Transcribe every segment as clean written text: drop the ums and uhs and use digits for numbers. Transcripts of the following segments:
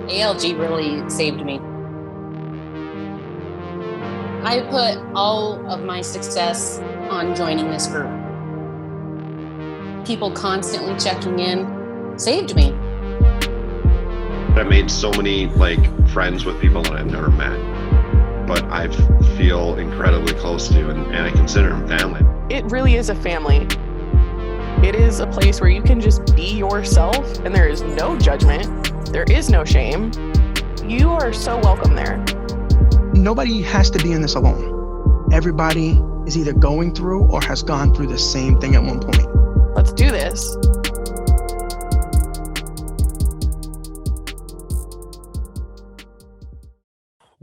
ALG really saved me. I put all of my success on joining this group. People constantly checking in saved me. I made so many friends with people that I've never met, but I feel incredibly close to, and I consider them family. It really is a family. It is a place where you can just be yourself and there is no judgment. There is no shame. You are so welcome there. Nobody has to be in this alone. Everybody is either going through or has gone through the same thing at one point. Let's do this.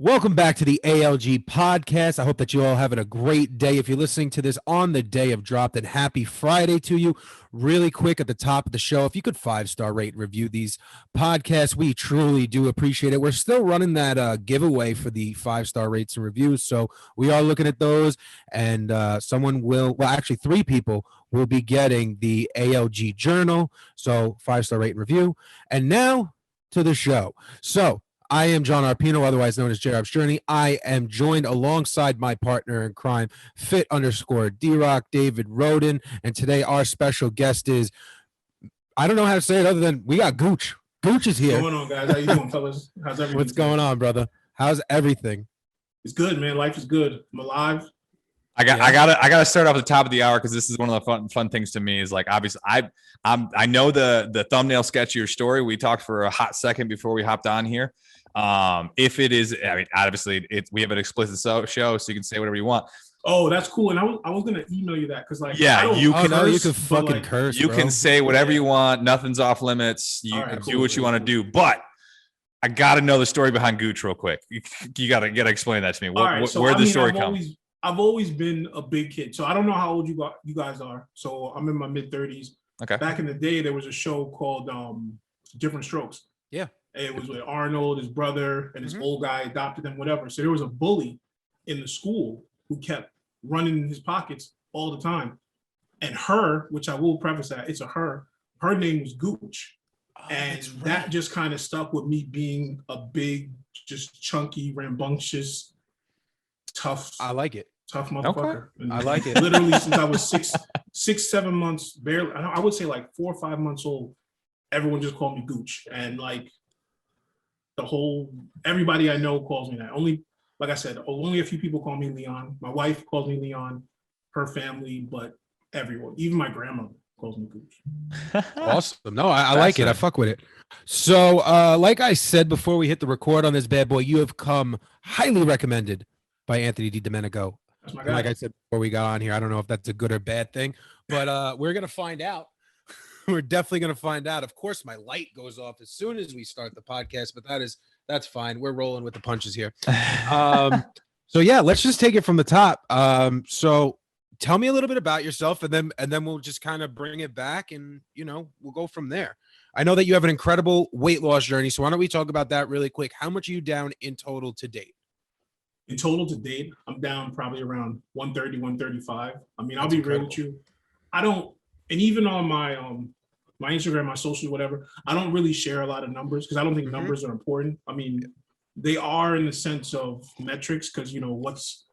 Welcome back to the ALG podcast. I hope that you all having a great day. If you're listening to this on the day of drop, then happy Friday to you. Really quick at the top of the show, if you could 5-star rate and review these podcasts, we truly do appreciate it. We're still running that giveaway for the 5-star rates and reviews, so we are looking at those, and someone will, well, actually 3 people will be getting the ALG journal, so 5-star rate and review. And now to the show. So I am John Arpino, otherwise known as J-Rob's Journey. I am joined alongside my partner in crime, Fit_D-Rock, David Roden. And today our special guest is, I don't know how to say it other than we got Gooch. Gooch is here. What's going on, guys? How you doing, fellas? How's everything? What's going on, brother? How's everything? It's good, man. Life is good. I'm alive. I gotta start off at the top of the hour because this is one of the fun things to me is obviously I know the thumbnail sketch of your story. We talked for a hot second before we hopped on here. If it is, I mean, obviously we have an explicit show, so you can say whatever you want. Oh, that's cool. And I was gonna email you that because you can fucking curse. You can say whatever you want. Nothing's off limits. You can do what you want to do, but I gotta know the story behind Gooch real quick. You gotta explain that to me. Where'd the story come? I've always been a big kid, so I don't know how old you guys are. So I'm in my mid-30s. Okay. Back in the day, there was a show called Different Strokes. Yeah. It was with Arnold, his brother, and his old guy adopted them, whatever. So there was a bully in the school who kept running in his pockets all the time. And her, which I will preface that, it's a her name was Gooch. And that just kind of stuck with me being a big, just chunky, rambunctious, tough. I like it. Tough motherfucker. Okay. I like it. Literally since I was 7 months, barely, I would say 4 or 5 months old, everyone just called me Gooch. And everybody I know calls me that. Only, like I said, only a few people call me Leon. My wife calls me Leon, her family, but everyone, even my grandmother calls me Gooch. Awesome. No, I like it. I fuck with it. So, like I said before we hit the record on this bad boy, you have come highly recommended by Anthony DiDomenico. That's my And guy. like I said before we got on here, I don't know if that's a good or bad thing, but we're gonna find out. We're definitely gonna find out. Of course, my light goes off as soon as we start the podcast, but that's fine. We're rolling with the punches here. So yeah, let's just take it from the top. So tell me a little bit about yourself, and then we'll just kind of bring it back, and we'll go from there. I know that you have an incredible weight loss journey, so why don't we talk about that really quick? How much are you down in total to date? In total to date, I'm down probably around 130, 135. I mean, I'll be real with you. I don't, and even on my my Instagram, my socials, whatever, I don't really share a lot of numbers because I don't think numbers are important. I mean, they are in the sense of metrics because what's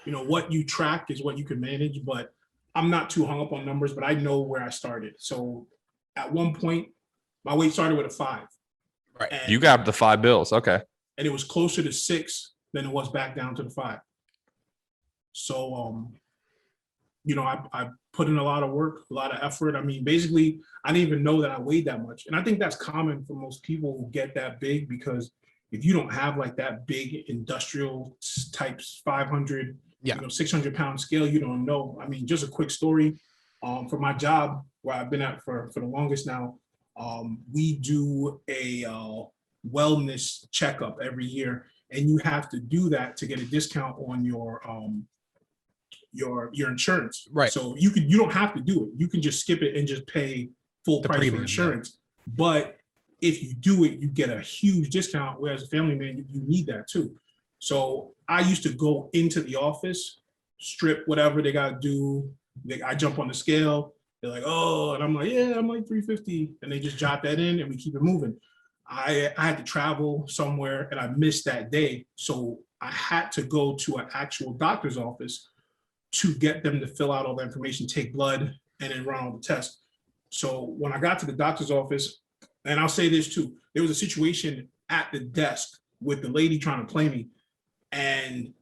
what you track is what you can manage, but I'm not too hung up on numbers, but I know where I started. So at one point, my weight started with a 5. Right. You got the 5 bills. Okay. And it was closer to 6 than it was back down to the 5. So, I put in a lot of work, a lot of effort. I mean, basically, I didn't even know that I weighed that much. And I think that's common for most people who get that big, because if you don't have that big industrial types 500, 600-pound scale, you don't know. I mean, just a quick story for my job where I've been at for the longest now. We do a wellness checkup every year, and you have to do that to get a discount on your insurance. Right. So you don't have to do it. You can just skip it and just pay full price for insurance. Yeah. But if you do it, you get a huge discount. Whereas a family man, you need that too. So I used to go into the office, strip whatever they got to do. I jump on the scale. They're like, oh, and I'm like, yeah, I'm like 350. And they just jot that in and we keep it moving. I had to travel somewhere and I missed that day. So I had to go to an actual doctor's office to get them to fill out all the information, take blood, and then run all the tests. So when I got to the doctor's office, and I'll say this too, there was a situation at the desk with the lady trying to play me, and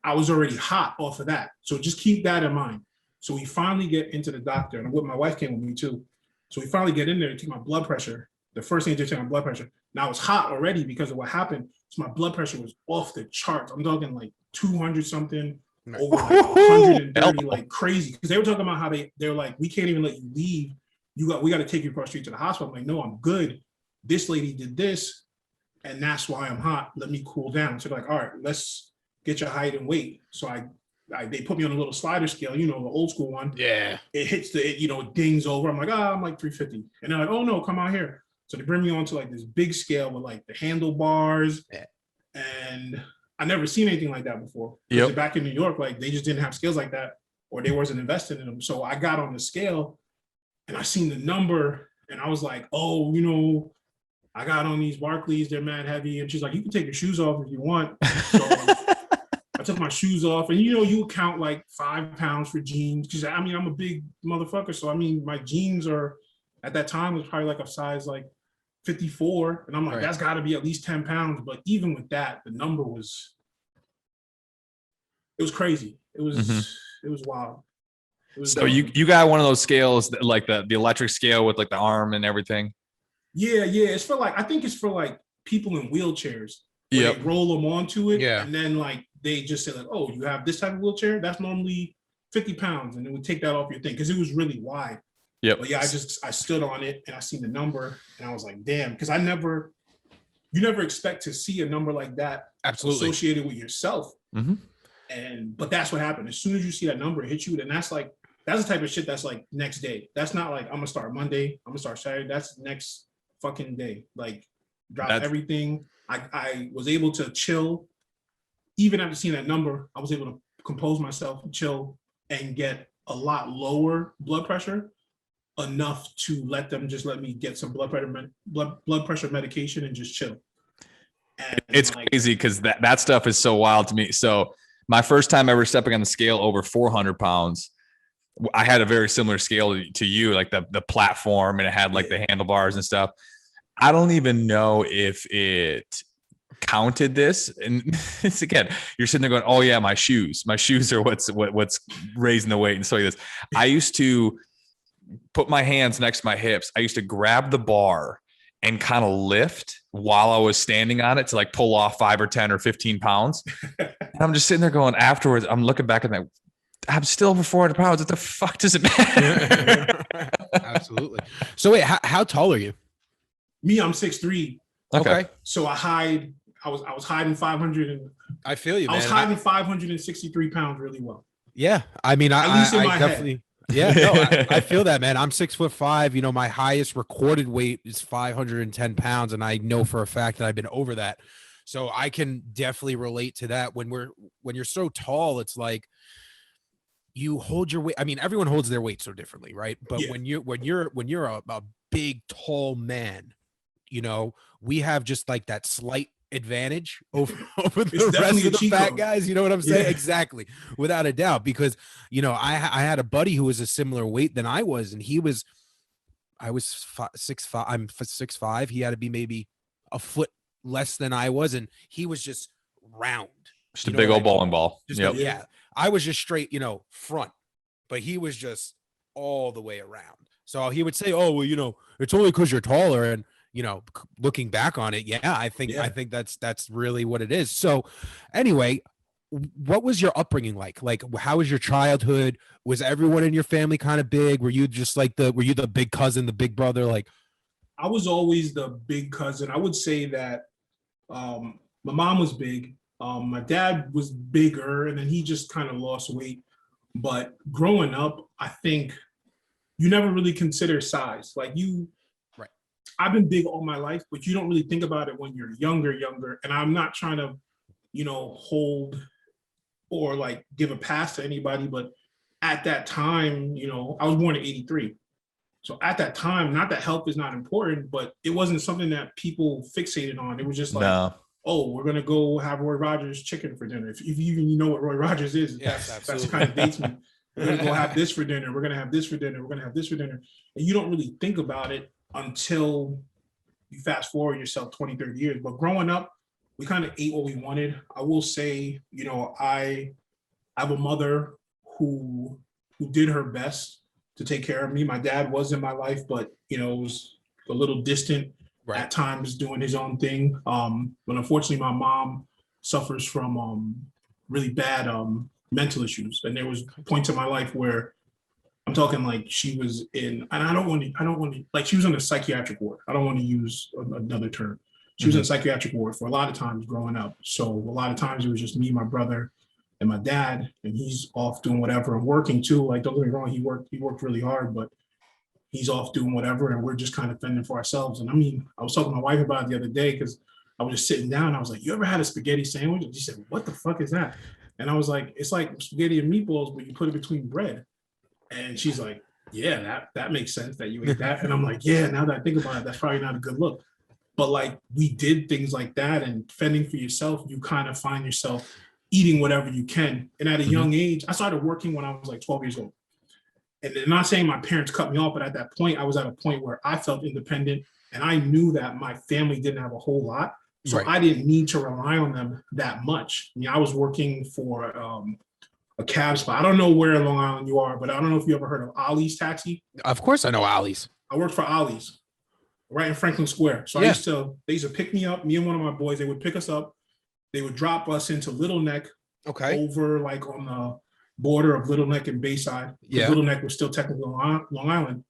I was already hot off of that. So just keep that in mind. So we finally get into the doctor, and my wife came with me too. So we finally get in there to take my blood pressure. The first thing they check my blood pressure. Now I was hot already because of what happened. So my blood pressure was off the charts. I'm talking like 200 something, over like 130, like crazy. Because they were talking about how they're like, we can't even let you leave. We got to take you across the street to the hospital. I'm like, no, I'm good. This lady did this, and that's why I'm hot. Let me cool down. So they're like, all right, let's get your height and weight. So they put me on a little slider scale, the old school one. Yeah. It hits it dings over. I'm like, I'm like 350. And they're like, oh no, come out here. So they bring me onto like this big scale with like the handlebars. Yeah. And I never seen anything like that before. Yep. Back in New York, like they just didn't have scales like that, or they wasn't invested in them. So I got on the scale and I seen the number and I was like, oh, I got on these Barclays, they're mad heavy. And she's like, you can take your shoes off if you want. So I took my shoes off, and you count like 5 pounds for jeans. Because I'm a big motherfucker. So my jeans are at that time was probably like a size like 54. And I'm like, that's gotta be at least 10 pounds. But even with that, the number it was crazy. It was wild. So you got one of those scales that, like the electric scale with like the arm and everything. Yeah. It's for like, I think it's for like people in wheelchairs. They roll them onto it. Yeah. And then like, they just say like, oh, you have this type of wheelchair? That's normally 50 pounds. And then we take that off your thing. Cause it was really wide. Yep. But yeah, I stood on it and I seen the number and I was like, damn. Cause you never expect to see a number like that associated with yourself. Mm-hmm. But that's what happened. As soon as you see that number hit you, then that's the type of shit that's like next day. That's not like, I'm gonna start Monday, I'm gonna start Saturday. That's next fucking day. Like drop everything. I was able to chill. Even after seeing that number, I was able to compose myself, chill, and get a lot lower blood pressure, enough to let me get some blood pressure medication and just chill. And it's crazy because that stuff is so wild to me. So my first time ever stepping on the scale over 400 pounds, I had a very similar scale to you, like the platform, and it had like the handlebars and stuff. I don't even know if it counted this, and it's again, you're sitting there going, oh yeah, my shoes are what's raising the weight and stuff like this. I used to put my hands next to my hips. I used to grab the bar and kind of lift while I was standing on it to like pull off 5 or 10 or 15 pounds. And I'm just sitting there going, afterwards, I'm looking back at that, I'm still over 400 pounds. What the fuck does it matter? Absolutely. So wait, how tall are you? Me, I'm 6'3". Okay. So I was hiding 500 and I feel you, man. I was hiding 563 pounds really well. Yeah. I mean, at least in my definitely head. Yeah, no, I feel that, man. I'm 6'5". My highest recorded weight is 510 pounds, and I know for a fact that I've been over that. So I can definitely relate to that. When you're so tall, it's like you hold your weight. I mean, everyone holds their weight so differently, right? But when you're a big, tall man, we have just like that slight advantage over the rest of the fat guys. You know what I'm saying? Yeah. Exactly. Without a doubt. Because, I had a buddy who was a similar weight than I was, and I was 6'5". I'm 6'5". He had to be maybe a foot less than I was, and he was just round. Just a big old bowling ball. Yeah. I was just straight, front, but he was just all the way around. So he would say, oh, well, it's only because you're taller. And, looking back on it, I think that's really what it is. So anyway, what was your upbringing like? Like, how was your childhood? Was everyone in your family kind of big? Were you just like were you the big cousin, the big brother? Like, I was always the big cousin. I would say that my mom was big. My dad was bigger, and then he just kind of lost weight. But growing up, I think you never really consider size. Like I've been big all my life, but you don't really think about it when you're younger. And I'm not trying to, hold or like give a pass to anybody. But at that time, I was born in 83. So at that time, not that health is not important, but it wasn't something that people fixated on. It was just like, No. oh, we're gonna go have Roy Rogers chicken for dinner. If you even know what Roy Rogers is, Yes, that's kind of dates me. We're gonna go have this for dinner. We're gonna have this for dinner. We're gonna have this for dinner. And you don't really think about it until you fast forward yourself 20, 30 years. But growing up, we kind of ate what we wanted. I will say, I have a mother who did her best to take care of me. My dad was in my life, but it was a little distant at times doing his own thing. But unfortunately, my mom suffers from really bad mental issues. And there was points in my life where I'm talking like she was in, and I don't want to, like she was in a psychiatric ward. I don't want to use another term. She was in a psychiatric ward for a lot of times growing up. So a lot of times it was just me, my brother, and my dad, and he's off doing whatever and working too. Like, don't get me wrong, he worked really hard, but he's off doing whatever, and we're just kind of fending for ourselves. And I mean, I was talking to my wife about it the other day because I was just sitting down. And I was like, "You ever had a spaghetti sandwich?" And she said, "What the fuck is that?" And I was like, "It's like spaghetti and meatballs, but you put it between bread." And she's like, "Yeah, that makes sense that you ate that." And I'm like, "Yeah, now that I think about it, that's probably not a good look." But like we did things like that, and fending for yourself, you kind of find yourself eating whatever you can. And at a young age, I started working when I was like 12 years old. And I'm not saying my parents cut me off, but at that point, I was at a point where I felt independent and I knew that my family didn't have a whole lot. So I didn't need to rely on them that much. I was working for a cab spot. I don't know where in Long Island you are, but I don't know if you ever heard of Ollie's Taxi. Of course I know Ollie's. I worked for Ollie's right in Franklin Square. So they used to pick me up, me and one of my boys, they would pick us up. They would drop us into Little Neck, over like on the border of Little Neck and Bayside. Yeah. Little Neck was still technically Long Island.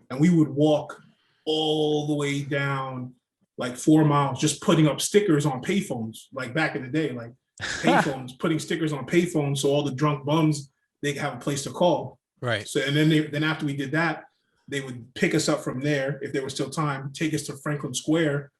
And we would walk all the way down like 4 miles, just putting up stickers on payphones, like back in the day, like payphones, putting stickers on payphones so all the drunk bums, they could have a place to call. Right. So, and then after we did that, they would pick us up from there, if there was still time, take us to Franklin Square.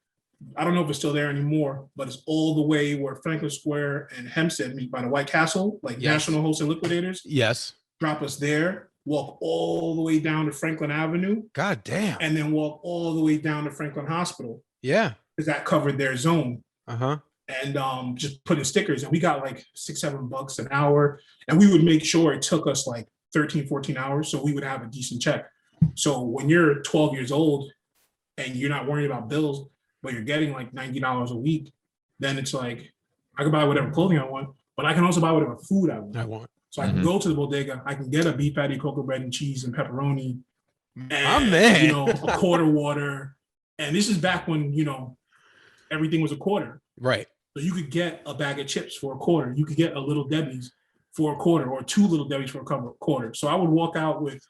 I don't know if it's still there anymore, but it's all the way where Franklin Square and Hempstead meet by the White Castle, like National Wholesale Liquidators. Yes. Drop us there, walk all the way down to Franklin Avenue. God damn. And then walk all the way down to Franklin Hospital. Yeah. Because that covered their zone. Uh-huh. And just putting stickers. And we got like $6-7 an hour. And we would make sure it took us like 13-14 hours. So we would have a decent check. So when you're 12 years old and you're not worrying about bills, but you're getting like $90 a week, then it's like, I can buy whatever clothing I want, but I can also buy whatever food I want. So I can go to the bodega, I can get a beef patty, cocoa bread and cheese and pepperoni, and a quarter water. And this is back when, everything was a quarter. Right. So you could get a bag of chips for a quarter. You could get a Little Debbie's for a quarter, or 2 Little Debbie's for a quarter. So I would walk out with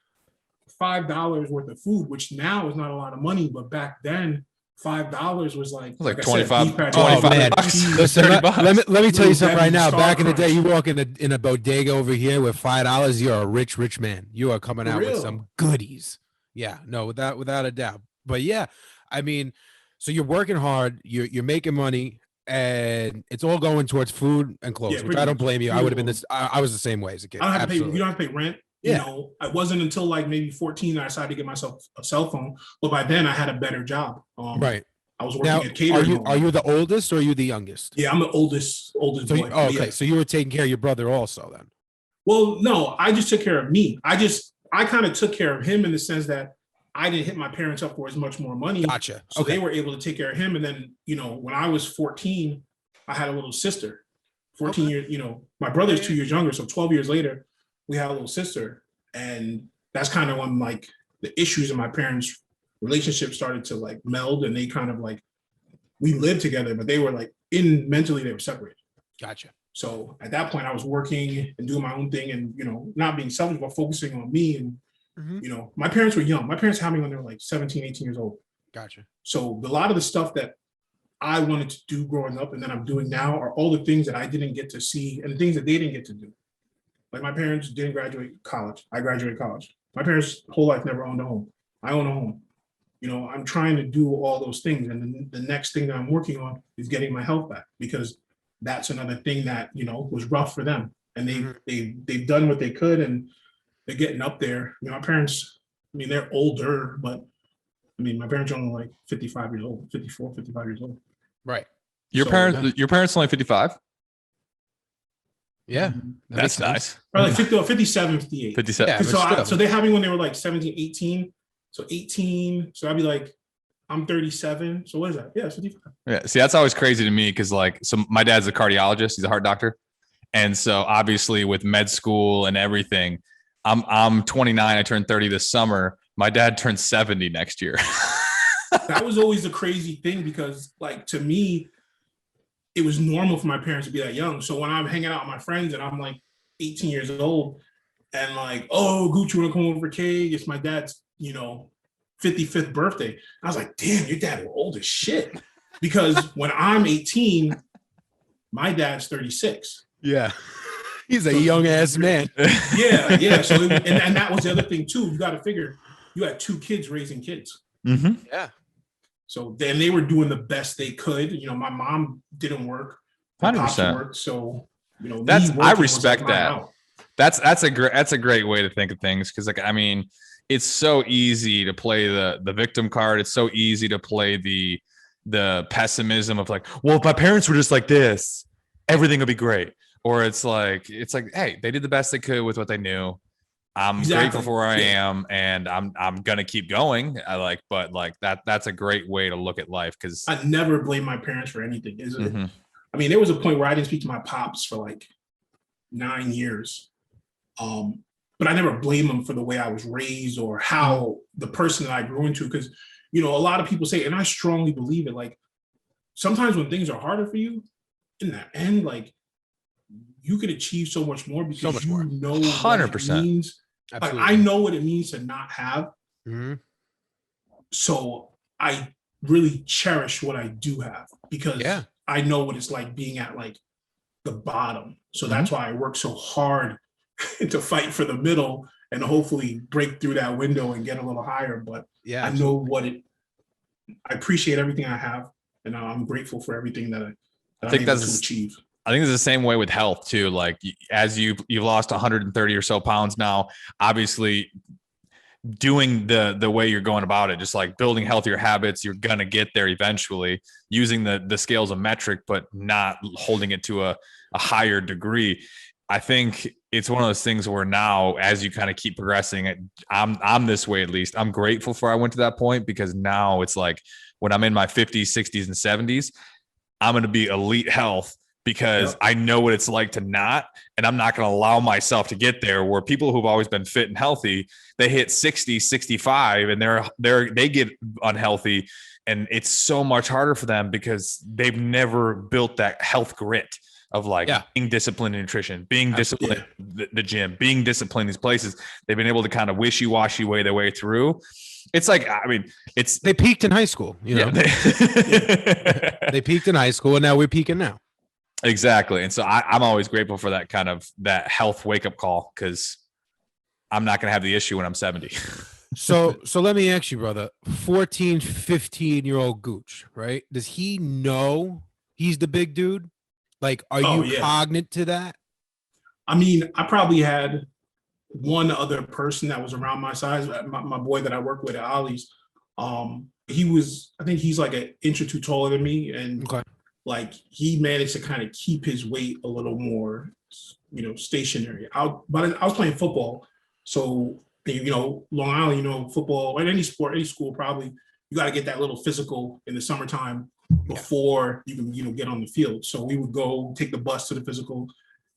$5 worth of food, which now is not a lot of money, but back then, $5 was like 25. Oh man! Listen, let me tell you something right now. Back in the day, you walk in a bodega over here with $5, you're a rich man. You are coming out with some goodies. Yeah, no, without a doubt. But yeah, I mean, so you're working hard, you're making money, and it's all going towards food and clothes. Which I don't blame you. I would have been this. I was the same way as a kid. I don't have to pay. You don't have to pay rent. It wasn't until like maybe 14 that I decided to get myself a cell phone. But by then I had a better job. Right. I was working at catering. Are you the oldest or are you the youngest? Yeah, I'm the oldest boy. Okay. So you were taking care of your brother also then? Well, no, I just took care of me. I kind of took care of him in the sense that I didn't hit my parents up for as much more money. Gotcha. So they were able to take care of him. And then, when I was 14, I had a little sister. 14 years, my brother's 2 years younger. So 12 years later, we had a little sister, and that's kind of when like the issues in my parents' relationship started to like meld, and they kind of like, we lived together, but they were like mentally they were separated. Gotcha. So at that point I was working and doing my own thing and, not being selfish, but focusing on me. And, my parents were young. My parents had me when they were like 17, 18 years old. Gotcha. So a lot of the stuff that I wanted to do growing up and that I'm doing now are all the things that I didn't get to see and the things that they didn't get to do. Like my parents didn't graduate college. I graduated college. My parents' whole life never owned a home. I own a home. I'm trying to do all those things. And the next thing that I'm working on is getting my health back, because that's another thing that, was rough for them. And they've done what they could, and they're getting up there. My parents, I mean, they're older, but I mean, my parents are only like 55 years old, 54, 55 years old. Right. Your parents only 55? Yeah. That's nice. Or like 57, 58. 57. Yeah, So they had me when they were like 17, 18. So 18. So I'd be like, I'm 37. So what is that? Yeah, 55. Yeah. See, that's always crazy to me because so my dad's a cardiologist. He's a heart doctor. And so obviously with med school and everything, I'm 29. I turned 30 this summer. My dad turns 70 next year. That was always the crazy thing because like to me, it was normal for my parents to be that young. So when I'm hanging out with my friends and I'm like 18 years old and like, oh, Gooch, you want to come over for cake? It's my dad's, 55th birthday. I was like, damn, your dad was old as shit. Because when I'm 18, my dad's 36. Yeah. He's a young ass man. Yeah. So, and that was the other thing too. You got to figure you had 2 kids raising kids. Mm-hmm. Yeah. So then they were doing the best they could. My mom didn't work. 100%. Worked, so I respect that. That's a great way to think of things because it's so easy to play the victim card. It's so easy to play the pessimism of like, well, if my parents were just like this, everything would be great. Or it's like, hey, they did the best they could with what they knew. I'm grateful for where I am, and I'm gonna keep going. But that's a great way to look at life because I never blame my parents for anything. Mm-hmm. I mean, there was a point where I didn't speak to my pops for like 9 years, but I never blame them for the way I was raised or how the person that I grew into. Because a lot of people say, and I strongly believe it. Like sometimes when things are harder for you, in the end, like you could achieve so much more because you know 100%. What it means. Like I know what it means to not have. Mm-hmm. So I really cherish what I do have because I know what it's like being at like the bottom. So that's why I work so hard to fight for the middle and hopefully break through that window and get a little higher. But I know I appreciate everything I have, and I'm grateful for everything that I'm able to achieve. I think it's the same way with health too. Like as you've lost 130 or so pounds now, obviously doing the way you're going about it, just like building healthier habits, you're going to get there eventually using the scale as a metric, but not holding it to a higher degree. I think it's one of those things where now, as you kind of keep progressing, I'm this way, at least I'm grateful for I went to that point because now it's like when I'm in my 50s, 60s and 70s, I'm going to be elite health because I know what it's like to not, and I'm not going to allow myself to get there where people who've always been fit and healthy, they hit 60, 65 and they get unhealthy. And it's so much harder for them because they've never built that health grit of like being disciplined in nutrition, being disciplined the gym, being disciplined in these places. They've been able to kind of wishy-washy way their way through. It's like, I mean, they peaked in high school, they peaked in high school and now we're peaking now. Exactly. And so I'm always grateful for that kind of that health wake-up call because I'm not going to have the issue when I'm 70. So let me ask you, brother, 14, 15-year-old Gooch, right? Does he know he's the big dude? Like, are you cognizant to that? I mean, I probably had one other person that was around my size, my boy that I work with at Ollie's. I think he's like an inch or two taller than me. And like he managed to kind of keep his weight a little more, stationary. But I was playing football. So, Long Island, football, or any sport, any school, probably you got to get that little physical in the summertime before you can, get on the field. So we would go take the bus to the physical.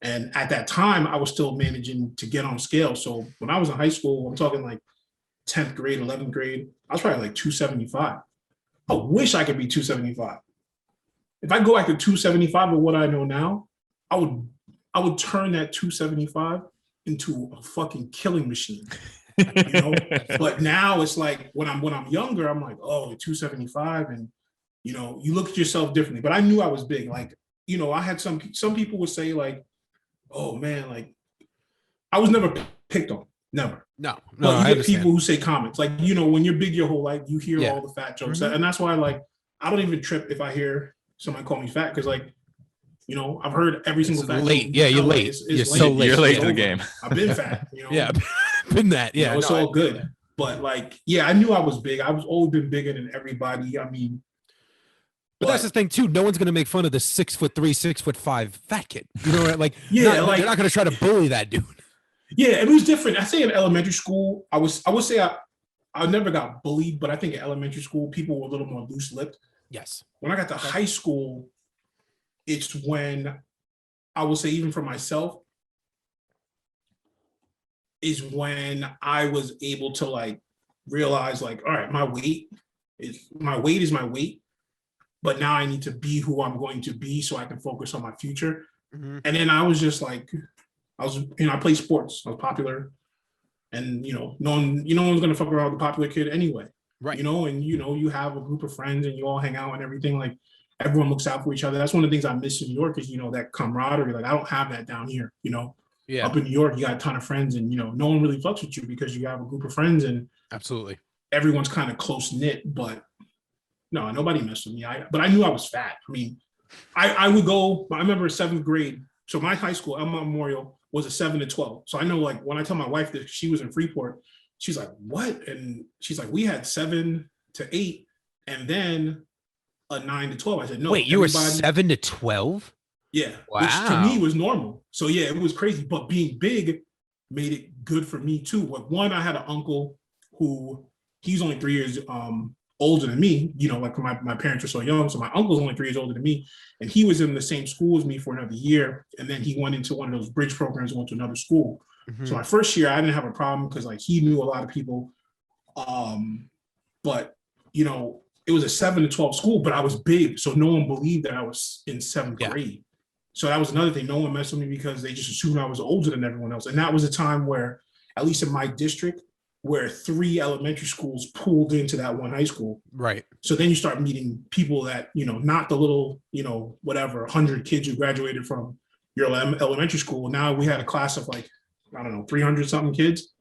And at that time, I was still managing to get on scale. So when I was in high school, I'm talking like 10th grade, 11th grade, I was probably like 275. I wish I could be 275. If I go back to 275 with what I know now, I would turn that 275 into a fucking killing machine. But now it's like when I'm younger, I'm like, oh, 275, and you look at yourself differently. But I knew I was big. Like, I had some people would say like, oh man, like I was never picked on. Never. No. But you get people who say comments. Like, when you're big your whole life, you hear all the fat jokes. And that's why like I don't even trip if I hear somebody call me fat, because like, I've heard every single fat late. joke. Yeah, you're late. You're so late. You're late to the game. I've been fat. Yeah, been that. Yeah, it's all good. But like, yeah, I knew I was big. I was always been bigger than everybody. I mean, But that's the thing too. No one's gonna make fun of the 6'3", 6'5" fat kid. You know, like yeah, they're not gonna try to bully that dude. Yeah, it was different. I say in elementary school, I would say I never got bullied, but I think in elementary school people were a little more loose-lipped. Yes. When I got to high school, it's when I will say, even for myself, is when I was able to like realize like, all right, my weight is my weight, but now I need to be who I'm going to be so I can focus on my future. Mm-hmm. And then I was just like, I played sports. I was popular, and no one's gonna fuck around with the popular kid anyway. Right. And you have a group of friends and you all hang out and everything. Like everyone looks out for each other. That's one of the things I miss in New York is that camaraderie. Like I don't have that down here. Yeah. Up in New York, you got a ton of friends, and no one really fucks with you because you have a group of friends and absolutely everyone's kind of close knit. But no, nobody messed with me. But I knew I was fat. I mean, I would go. I remember 7th grade. So my high school, Elmont Memorial, was a 7 to 12. So I know, like, when I tell my wife that she was in Freeport, she's like, "What?" And she's like, "We had 7 to 8, and then a 9 to 12." I said, "No." Wait, you were 7 to 12? Yeah. Wow. Which to me was normal. So yeah, it was crazy. But being big made it good for me too. Like one, I had an uncle who he's only 3 years older than me. Like my parents were so young. So my uncle's only 3 years older than me. And he was in the same school as me for another year. And then he went into one of those bridge programs, went to another school. Mm-hmm. So my first year, I didn't have a problem because like he knew a lot of people. But it was a 7 to 12 school, but I was big. So no one believed that I was in 7th grade. So that was another thing. No one messed with me because they just assumed I was older than everyone else. And that was a time where, at least in my district, where 3 elementary schools pooled into that one high school. Right. So then you start meeting people that, not the little, whatever, 100 kids who graduated from your elementary school. Now we had a class of like, I don't know, 300 something kids.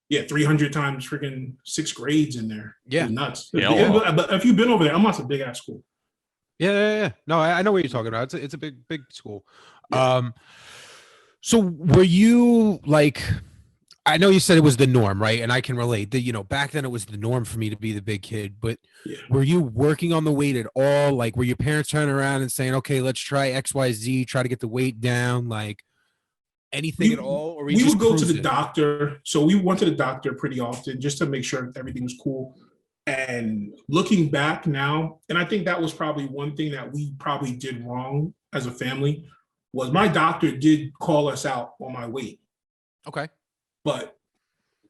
Yeah, 300 times freaking 6 grades in there. Yeah. Nuts. Yeah. But if you've been over there, I'm not a big ass school. Yeah. No, I know what you're talking about. It's a big school. Yeah. So were you like, I know you said it was the norm, right? And I can relate that, back then it was the norm for me to be the big kid, but were you working on the weight at all? Like, were your parents turning around and saying, okay, let's try XYZ, try to get the weight down, like anything at all? Or we would go to the doctor. So we went to the doctor pretty often just to make sure everything was cool. And looking back now, and I think that was probably one thing that we probably did wrong as a family, was my doctor did call us out on my weight. Okay. But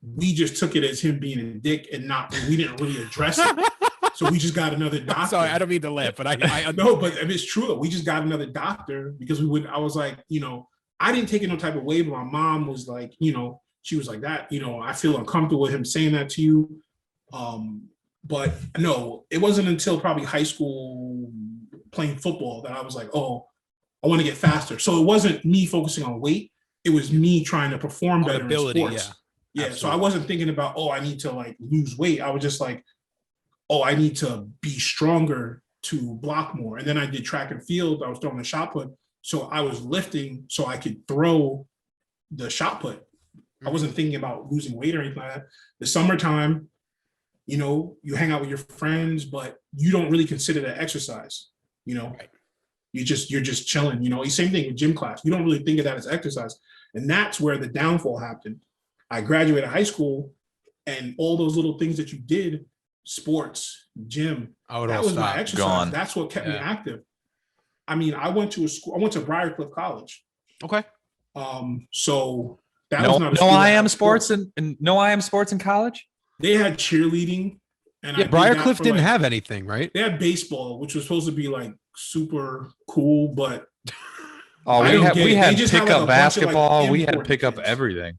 we just took it as him being a dick and we didn't really address it. So we just got another doctor. Sorry, I don't mean to laugh, but I no, but it's true though. We just got another doctor because I was like, I didn't take it no type of way, but my mom was like, she was like that, I feel uncomfortable with him saying that to you. But no, it wasn't until probably high school playing football that I was like, oh, I want to get faster. So it wasn't me focusing on weight. It was me trying to perform better in sports. Yeah. So I wasn't thinking about, oh, I need to like lose weight. I was just like, oh, I need to be stronger to block more. And then I did track and field. I was throwing a shot put. So I was lifting so I could throw the shot put. I wasn't thinking about losing weight or anything like that. The summertime, you hang out with your friends, but you don't really consider that exercise, Right. You're just chilling, Same thing with gym class. You don't really think of that as exercise. And that's where the downfall happened. I graduated high school and all those little things that you did, sports, gym, that was my exercise. Gone. That's what kept me active. I mean, I went to Briarcliff College. Okay. So that was not a no IM sports and no IM sports in college? They had cheerleading. And Briarcliff didn't have anything, right? They had baseball, which was supposed to be like super cool, but we had pickup basketball. We had pickup everything.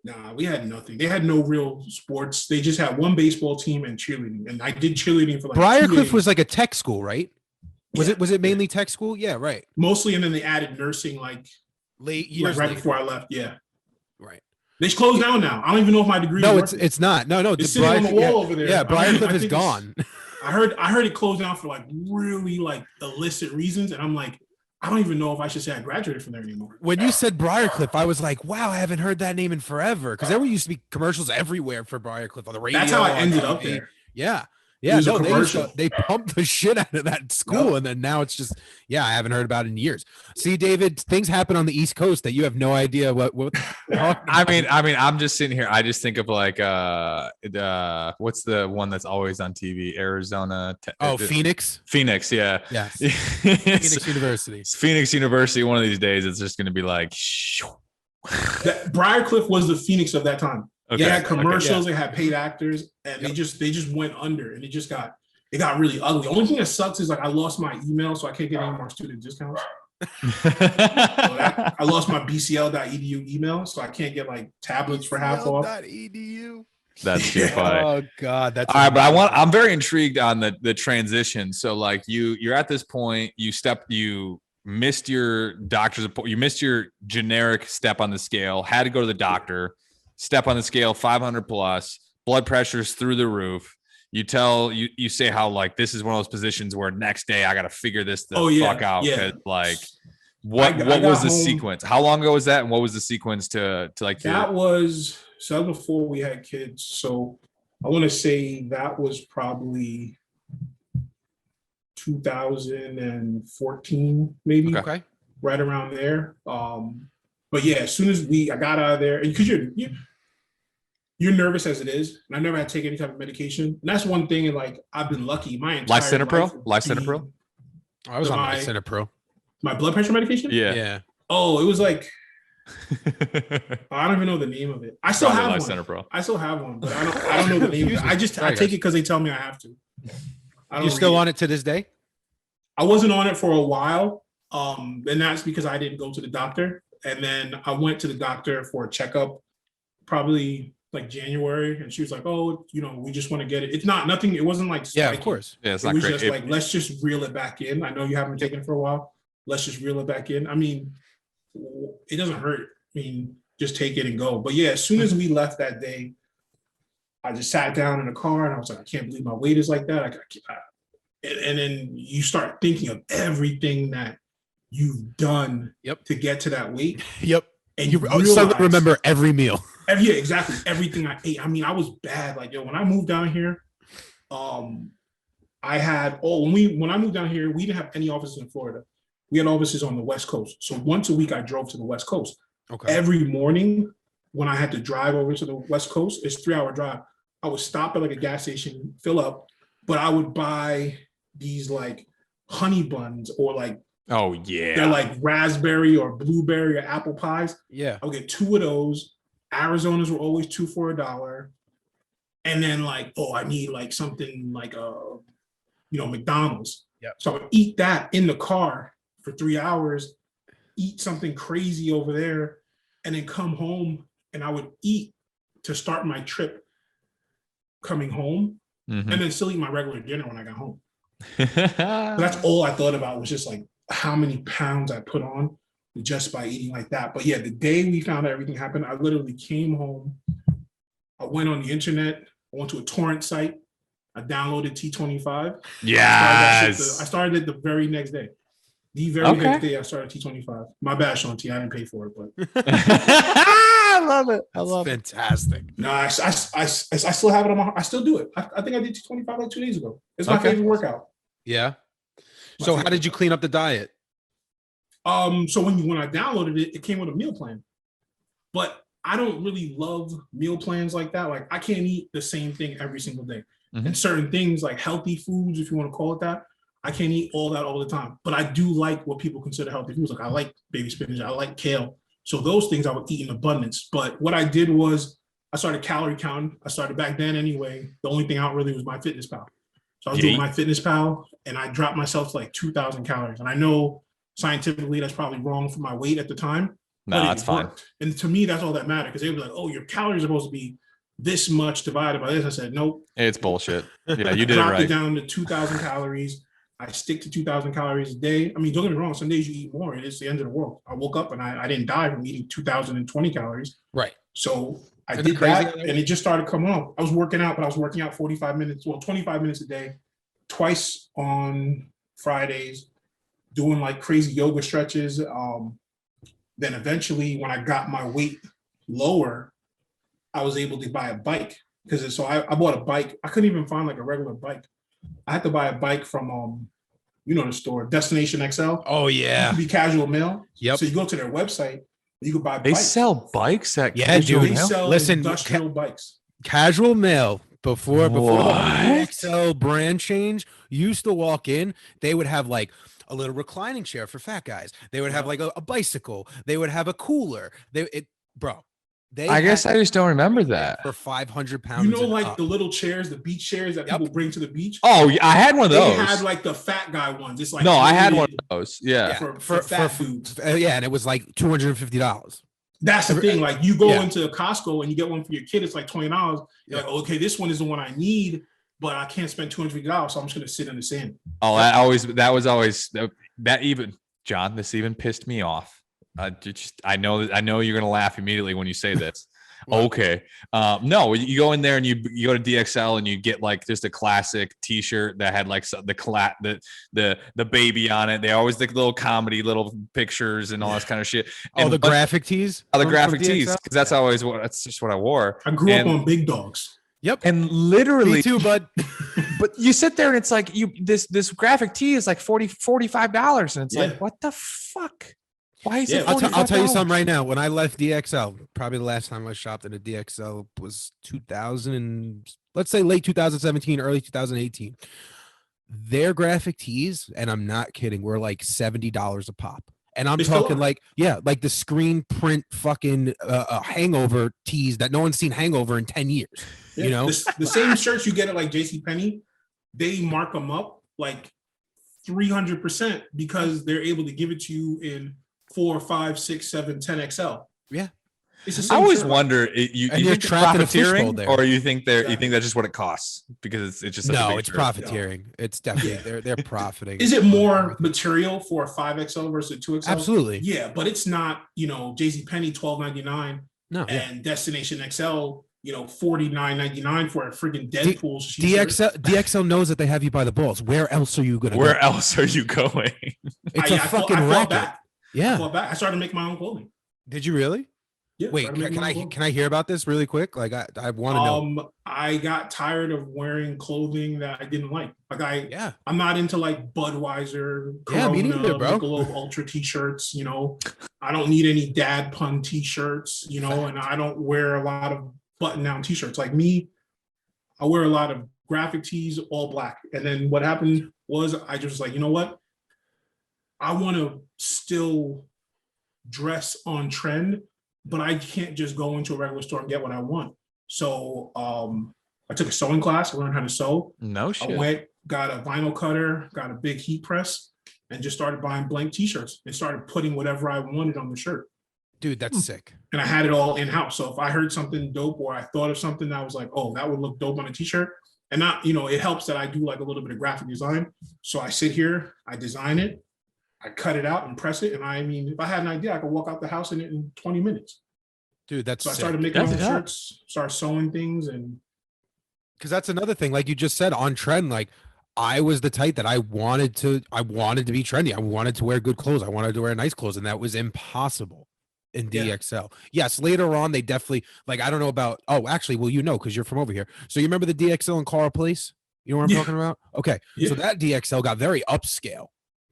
Nah, we had nothing. They had no real sports. They just had one baseball team and cheerleading. And I did cheerleading for like Briarcliff was like a tech school, right? Was it mainly tech school? Yeah, right. Mostly, and then they added nursing like late years right before I left. Yeah. Right. They closed down now. I don't even know if my degree. No, it's not. No. It's sitting on the wall over there. Yeah, Briarcliff is gone. I heard it closed down for like really like illicit reasons, and I'm like, I don't even know if I should say I graduated from there anymore. When you said Briarcliff, I was like, wow, I haven't heard that name in forever. Because there used to be commercials everywhere for Briarcliff on the radio. That's how I ended TV. up there. Yeah. It Yeah, was a no, commercial. they pumped the shit out of that school, Yep. and then now it's just, yeah, I haven't heard about it in years. See, David, things happen on the East Coast that you have no idea what. I mean, I'm just sitting here. I just think of like, what's the one that's always on TV? Arizona. Phoenix. Phoenix, yeah. Yes. Phoenix Phoenix University. Phoenix University. One of these days, it's just going to be like. Briarcliff was the Phoenix of that time. Okay. They had commercials, Okay, they had paid actors, and they just went under, and it got really ugly. The only thing that sucks is like I lost my email, so I can't get any more student discounts. I lost my bcl.edu email, so I can't get like tablets for half off. Edu. That's too funny. Oh God, that's all right. But I'm very intrigued on the transition. So like you're at this point, you missed your doctor's appointment, you missed your generic step on the scale, had to go to the doctor. Step on the scale, 500 plus, blood pressure's through the roof. You say how like this is one of those positions where next day I got to figure this fuck out. Yeah. Like what was the sequence? How long ago was that? And what was the sequence to like? That was before we had kids. So I want to say that was probably 2014, maybe. Okay. Right around there. But yeah, as soon as I got out of there, because you're nervous as it is, and I never had to take any type of medication. And that's one thing. And like I've been lucky. My entire Lisinopril. I was on Lisinopril. My blood pressure medication. Yeah. Oh, it was like I don't even know the name of it. I still have one. Lisinopril. I still have one, but I don't know the name of it. I take it because they tell me I have to. You still on it to this day? I wasn't on it for a while. And that's because I didn't go to the doctor. And then I went to the doctor for a checkup, probably like January, and she was like, "Oh, we just want to get it. It's not nothing. It wasn't like yeah, of course. Yeah, it's it not was great. just like let's just reel it back in. I know you haven't taken it for a while. Let's just reel it back in. I mean, it doesn't hurt. I mean, just take it and go. But yeah, as soon as we left that day, I just sat down in the car and I was like, I can't believe my weight is like that. And then you start thinking of everything that you've done to get to that weight. Yep. And you suddenly remember every meal. Yeah, exactly. Everything I ate. I mean, I was bad. Like, when I moved down here, when I moved down here, we didn't have any offices in Florida. We had offices on the West Coast. So once a week I drove to the West Coast. Okay. Every morning when I had to drive over to the West Coast, it's a 3-hour drive. I would stop at like a gas station, fill up, but I would buy these like honey buns or like, oh yeah, they're like raspberry or blueberry or apple pies. Yeah. I would get 2 of those. Arizonas were always 2 for $1. And then like, I need like something like McDonald's. Yeah. So I would eat that in the car for 3 hours, eat something crazy over there, and then come home and I would eat to start my trip coming home, and then still eat my regular dinner when I got home. That's all I thought about was just like how many pounds I put on just by eating like that. But yeah, the day we found out everything happened, I literally came home. I went on the internet. I went to a torrent site. I downloaded T25. Yes. I started it the very next day. The very next day I started T25. My bad, Sean T. I didn't pay for it, but I love it. I love it. Fantastic. No, I still have it on I still do it. I think I did T25 like 2 days ago. It's my favorite workout. Yeah. So how did you clean up the diet? So when I downloaded it, it came with a meal plan. But I don't really love meal plans like that. Like I can't eat the same thing every single day. And certain things like healthy foods, if you want to call it that, I can't eat all that all the time. But I do like what people consider healthy foods. Like I like baby spinach, I like kale. So those things I would eat in abundance. But what I did was I started calorie counting. I started back then anyway. The only thing out really was my Fitness Pal. So I was doing my Fitness Pal and I dropped myself to like 2,000 calories. And I know scientifically that's probably wrong for my weight at the time. No, that's fine. And to me, that's all that mattered because they were like, "Oh, your calories are supposed to be this much divided by this." I said, "Nope, it's bullshit." Yeah, you did it right. Dropped it down to 2,000 calories. I stick to 2,000 calories a day. I mean, don't get me wrong. Some days you eat more. It's the end of the world. I woke up and I didn't die from eating 2,020 calories. Right. So I did that, and it just started coming up. I was working out, but I was working out 25 minutes a day, twice on Fridays, doing like crazy yoga stretches. Then eventually, when I got my weight lower, I was able to buy a bike because I bought a bike. I couldn't even find like a regular bike. I had to buy a bike from the store, Destination XL. Oh yeah. It could be Casual Mail. Yep. So you go to their website, you could buy They bikes. sell bikes at Yeah, Casual dude. They Mail? sell Listen, industrial bikes. Casual Mail before the What? XL brand change, you used to walk in, they would have like a little reclining chair for fat guys. They would have like a bicycle. They would have a cooler. I guess I just don't remember that. for 500 pounds. You know, and like up. the little chairs, the beach chairs that people bring to the beach. Oh, yeah, I had one of They those. had like the fat guy ones. It's like No, I had limited one of those. Yeah. for fat dudes. Yeah, and it was like $250. That's the thing. Like you go Yeah. into Costco and you get one for your kid. It's like $20. You're like, okay, this one is the one I need, but I can't spend $250, so I'm just gonna sit in the sand. Oh, that even John, this even pissed me off. I know you're gonna laugh immediately when you say this. Okay. No, you go in there and you go to DXL and you get like just a classic T-shirt that had like the baby on it. They always like little comedy, little pictures and all this kind of shit. Oh, the graphic tees. The from graphic tees, DXL? because that's just what I wore. I grew up on Big Dogs. Yep. And literally, Me too, bud. but you sit there and it's like this graphic tee is like $45, and it's like, what the fuck? Why is it? I'll tell you something right now. When I left DXL, probably the last time I shopped at a DXL was 2000 and let's say late 2017, early 2018. Their graphic tees, and I'm not kidding, were like $70 a pop. And I'm talking like the screen print fucking Hangover tees that no one's seen Hangover in 10 years. Yeah. You know, the same shirts you get at like JCPenney, they mark them up like 300% because they're able to give it to you in 4, 5, 6, 7, 10 XL. Yeah. I always wonder, you you're think it's trapped in a fishbowl profiteering, there. or you think that's just what it costs because it's just such a big it's shirt. profiteering. It's definitely they're profiting. Is it more material for a 5XL versus a 2XL? Absolutely. Yeah, but it's not, JCPenney $12.99 No. and Destination XL, $49.99 for a freaking Deadpool DXL knows that they have you by the balls. Where else are you going to go? Where else are you going? It's a fucking racket. Back. Yeah. I fought back. I started making my own clothing. Did you really? Yeah. Wait, can I hear about this really quick? Like I want to know. I got tired of wearing clothing that I didn't like. I'm not into like Budweiser, Corona, me neither, bro. Michelob Ultra t-shirts. I don't need any dad pun t-shirts. And I don't wear a lot of button-down t-shirts. Like me, I wear a lot of graphic tees, all black. And then what happened was I just was like, you know what? I want to still dress on trend, but I can't just go into a regular store and get what I want. So I took a sewing class. I learned how to sew. No shit. I went, got a vinyl cutter, got a big heat press, and just started buying blank t-shirts and started putting whatever I wanted on the shirt. Dude, that's sick. And I had it all in-house. So if I heard something dope or I thought of something that was like, oh, that would look dope on a t-shirt. And not, it helps that I do like a little bit of graphic design. So I sit here, I design it, I cut it out and press it. And if I had an idea, I could walk out the house in 20 minutes. Dude, that's so I sick. started making my own shirts, started sewing things. And because that's another thing, like you just said, on trend, like I was the type that I wanted to be trendy. I wanted to wear good clothes. I wanted to wear nice clothes. And that was impossible in DXL. Yes, later on, they definitely, like, I don't know about, because you're from over here. So you remember the DXL in Carl Place? You know what I'm talking about? Okay. Yeah. So that DXL got very upscale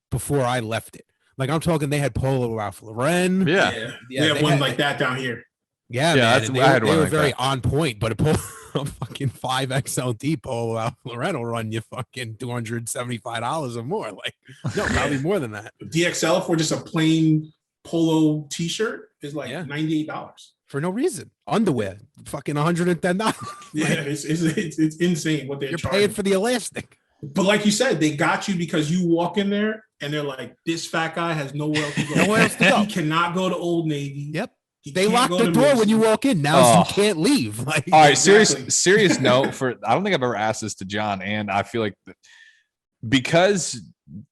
before I left it. Like I'm talking, they had Polo Ralph Lauren. Yeah. We had one like that down here. Yeah, man. They were very on point, but a fucking 5XLT Polo Ralph Lauren will run you fucking $275 or more. Like, no, probably more than that. DXL for just a plain polo t-shirt is like $98 for no reason. Underwear, fucking $110. Yeah, it's insane what they're charging. Paying for the elastic. But like you said, they got you because you walk in there and they're like, this fat guy has nowhere else to go. Nowhere else to go. He cannot go to Old Navy. Yep. They lock the door when you walk in. Now you can't leave. Like, all right, serious note I don't think I've ever asked this to John, and I feel like because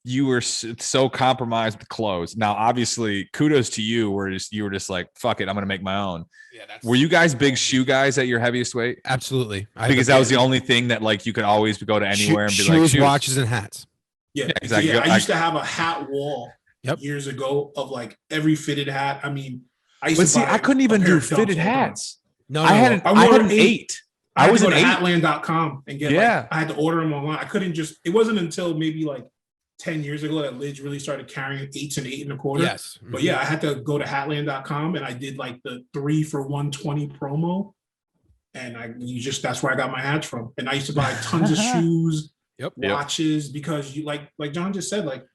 you were so compromised with clothes. Now, obviously, kudos to you. You were just like, fuck it, I'm gonna make my own. Yeah, were you guys big shoe guys at your heaviest weight? Absolutely. Because that was the only thing that like you could always go to anywhere and be like, shoes, watches, and hats. Yeah, exactly. Yeah, I used to have a hat wall Yep. years ago of like every fitted hat. I mean, I used But to see, buy I couldn't even a pair do of Dunks fitted all the time. hats. No, I had I wore an 8. I had was to go an to 8. Hatland.com and get Yeah. like I had to order them online. I couldn't just. It wasn't until maybe like 10 years ago that Lidge really started carrying 8s and 8 1/4. Yes. But yeah, I had to go to Hatland.com and I did like the 3 for $120 promo. And that's where I got my hats from. And I used to buy tons of shoes, watches, because you like John just said, like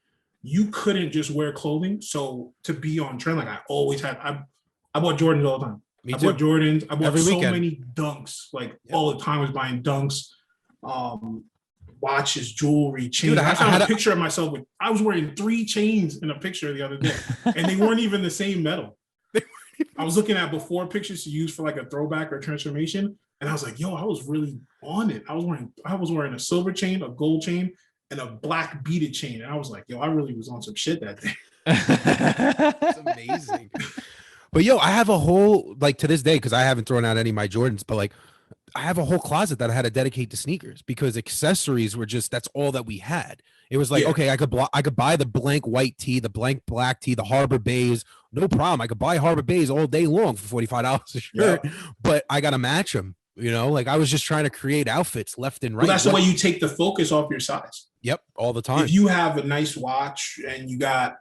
you couldn't just wear clothing. So to be on trend, like I always had, I bought Jordans all the time. I bought Jordans. I bought Every so weekend. many Dunks, like all the time I was buying Dunks, watches, jewelry, chains. Dude, I found a picture of myself with, I was wearing 3 chains in a picture the other day and they weren't even the same metal. I was looking at before pictures to use for like a throwback or transformation. And I was like, yo, I was really on it. I was wearing a silver chain, a gold chain, and a black beaded chain. And I was like, yo, I really was on some shit that day. That's amazing. But yo, I have a whole, like to this day, because I haven't thrown out any of my Jordans, but like I have a whole closet that I had to dedicate to sneakers because accessories were just, that's all that we had. It was like, okay, I could buy the blank white tee, the blank black tee, the Harbor Bays, no problem. I could buy Harbor Bays all day long for $45 a shirt, but I got to match them. You know, like I was just trying to create outfits left and right. Well, that's the way you take the focus off your size. Yep, all the time. If you have a nice watch and you got,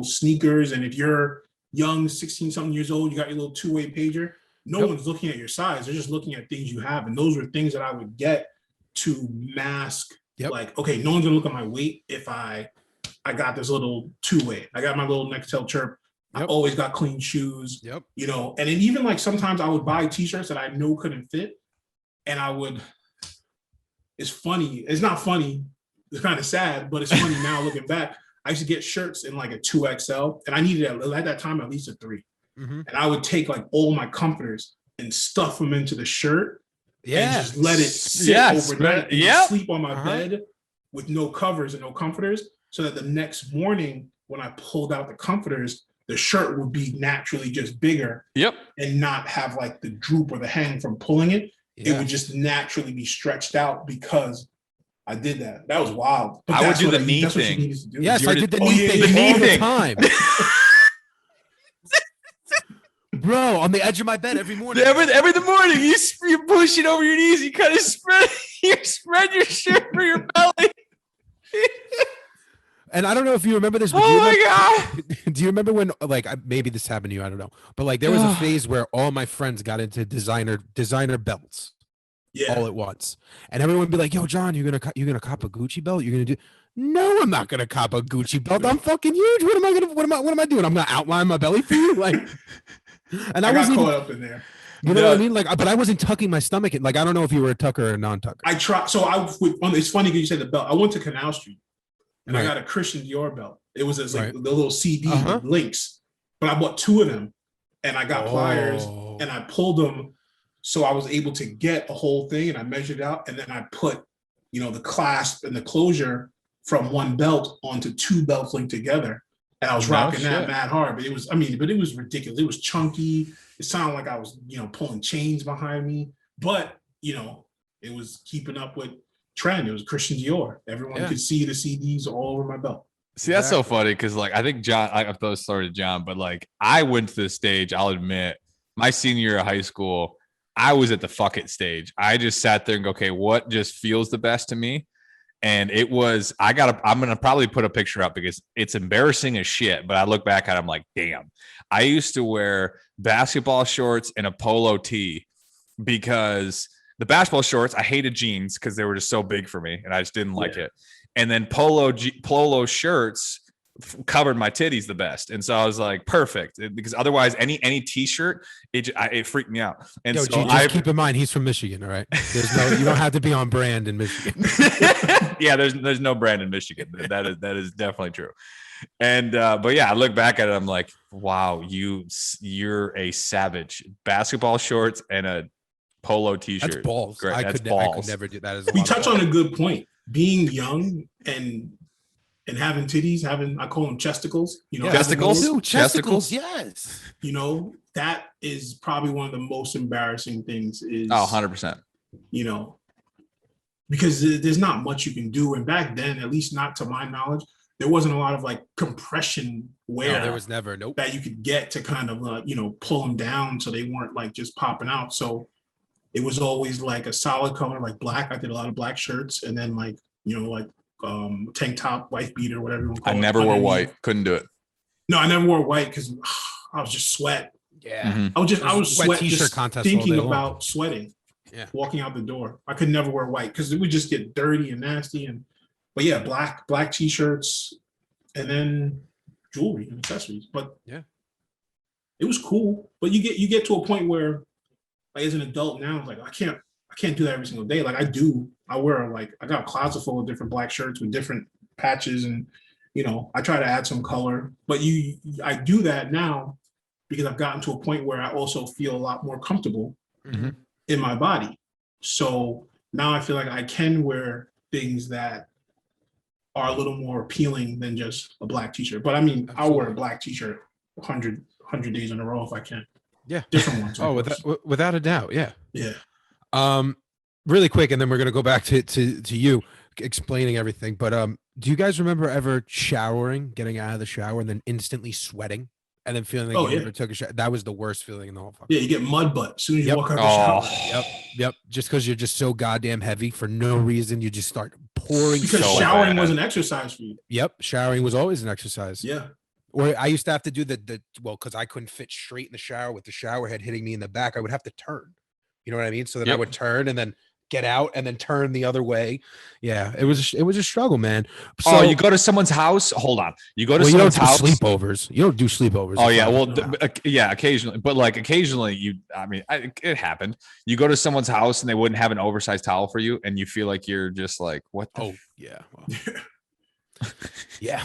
sneakers, and if you're young, 16 something years old, you got your little 2-way pager, no one's looking at your size. They're just looking at things you have. And those were things that I would get to mask. Like, okay, no one's gonna look at my weight if I got this little 2-way. I got my little Nextel Chirp. I always got clean shoes. And then even like sometimes I would buy t-shirts that I know couldn't fit. And it's funny. It's not funny. It's kind of sad, but it's funny now looking back. I used to get shirts in like a 2XL and I needed at that time at least a 3. And I would take like all my comforters and stuff them into the shirt and just let it sit overnight and sleep on my bed with no covers and no comforters, so that the next morning when I pulled out the comforters, the shirt would be naturally just bigger and not have like the droop or the hang from pulling it. It would just naturally be stretched out because I did that. That was wild. But I would do the knee thing. Yes, I did the knee thing all the time. Bro, on the edge of my bed every morning. Every morning, you push it over your knees. You kind of spread your shirt for your belly. And I don't know if you remember this. But God! Do you remember when, like, maybe this happened to you? I don't know. But like, there was a phase where all my friends got into designer belts, all at once, and everyone would be like, "Yo, John, you're gonna cop a Gucci belt? You're gonna do?" No, I'm not gonna cop a Gucci belt. I'm fucking huge. What am I doing? I'm gonna outline my belly for you, like. And I wasn't caught up in there. You know what I mean? Like, but I wasn't tucking my stomach in. Like, I don't know if you were a tucker or a non-tucker. I tried. So it's funny because you said the belt. I went to Canal Street and I got a Christian Dior belt. It was like the little CD with links, but I bought 2 of them and I got pliers and I pulled them. So I was able to get a whole thing and I measured it out. And then I put, the clasp and the closure from one belt onto 2 belts linked together. And I was rocking that mad hard, but it was ridiculous. It was chunky. It sounded like I was, pulling chains behind me, but, it was keeping up with trend. It was Christian Dior. Everyone could see the CDs all over my belt. See, that's so funny because, like, I think John, I thought sorry to John, but like, I went to this stage. I'll admit, my senior year of high school, I was at the fuck it stage. I just sat there and go, okay, what just feels the best to me? And it was, I'm going to probably put a picture up because it's embarrassing as shit. But I look back at it, I'm like, damn, I used to wear basketball shorts and a polo tee because the basketball shorts, I hated jeans because they were just so big for me and I just didn't like it. And then polo shirts covered my titties the best. And so I was like, perfect. Because otherwise any t-shirt, it freaked me out. And Yo, so just keep in mind, he's from Michigan. All right. You don't have to be on brand in Michigan. Yeah. There's no brand in Michigan. That is definitely true. And, but yeah, I look back at it. I'm like, wow, you're a savage. Basketball shorts and a polo t-shirt. That's balls. Great. I That's could balls. never do that. We touch on a good point. Being young and having titties, I call them chesticles. Chesticles, yes. That is probably one of the most embarrassing things is 100%. because there's not much you can do. And back then, at least not to my knowledge, there wasn't a lot of like compression wear. No, there was never. Nope. That you could get to kind of pull them down so they weren't like just popping out. So it was always like a solid color, like black. I did a lot of black shirts, and then tank top, wife beater, whatever you want to call it. I never wore white. Couldn't do it. No, I never wore white because I was just sweat. Yeah. Mhm. I was wet sweat t-shirt just contest all thinking day long. about sweating. Yeah. Walking out the door. I could never wear white because it would just get dirty and nasty. But yeah, black t-shirts and then jewelry and accessories. But yeah, it was cool. But you get to a point where, like, as an adult now, like I can't do that every single day. Like I wear I got a closet full of different black shirts with different patches, and I try to add some color. But I do that now because I've gotten to a point where I also feel a lot more comfortable Mm-hmm. in my body. So now I feel like I can wear things that are a little more appealing than just a black t-shirt. But I mean, Absolutely. I'll wear a black t-shirt 100 days in a row if I can. Yeah. Different ones. Oh, without a doubt. Yeah. Yeah. Really quick, and then we're gonna go back to you explaining everything. But do you guys remember ever showering, getting out of the shower, and then instantly sweating, and then feeling like you never took a shower? That was the worst feeling in the whole fucking. Yeah, you get mud butt as soon as you Yep. walk out the shower. Yep. Just because you're just so goddamn heavy for no reason, you just start pouring. Because so showering bad. was an exercise for you. Yep, showering was always an exercise. Yeah. Or I used to have to do because I couldn't fit straight in the shower with the shower head hitting me in the back. I would have to turn. You know what I mean? So then I would turn and then get out and then turn the other way. Yeah, it was a struggle, man. So you go to someone's house. Hold on. You go to you don't someone's do house. sleepovers. You don't do sleepovers. Oh yeah, well, No. yeah, occasionally, but like occasionally, it happened. You go to someone's house and they wouldn't have an oversized towel for you, and you feel like you're just like, what? The Yeah. Well, yeah.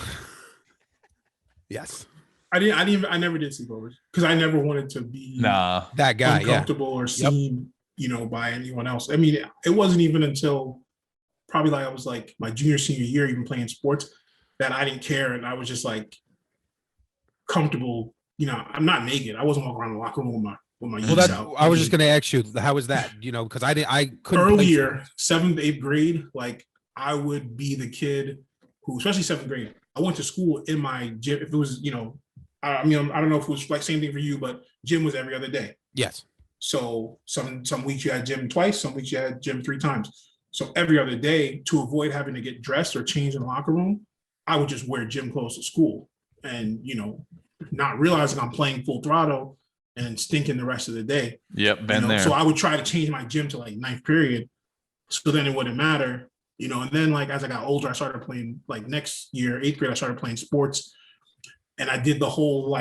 Yes. I never did sleepovers because I never wanted to be Nah. That guy. Yeah. uncomfortable or seen, by anyone else. I mean, it wasn't even until probably I was like my junior, senior year, even playing sports, that I didn't care. And I was just like comfortable. I'm not naked. I wasn't walking around the locker room with my Well, youth out. I was just going to ask you, how was that? Because I couldn't play Earlier, 7th, 8th grade, like I would be the kid who, especially 7th grade, I went to school in my gym. If it was, I don't know if it was like same thing for you, but gym was every other day. Yes. So some weeks you had gym twice, some weeks you had gym 3 times. So every other day, to avoid having to get dressed or change in the locker room, I would just wear gym clothes to school, and not realizing I'm playing full throttle and stinking the rest of the day. Yep, been there. So I would try to change my gym to like 9th period, so then it wouldn't matter. And then like as I got older, I started playing, like next year, 8th grade, I started playing sports, and I did the whole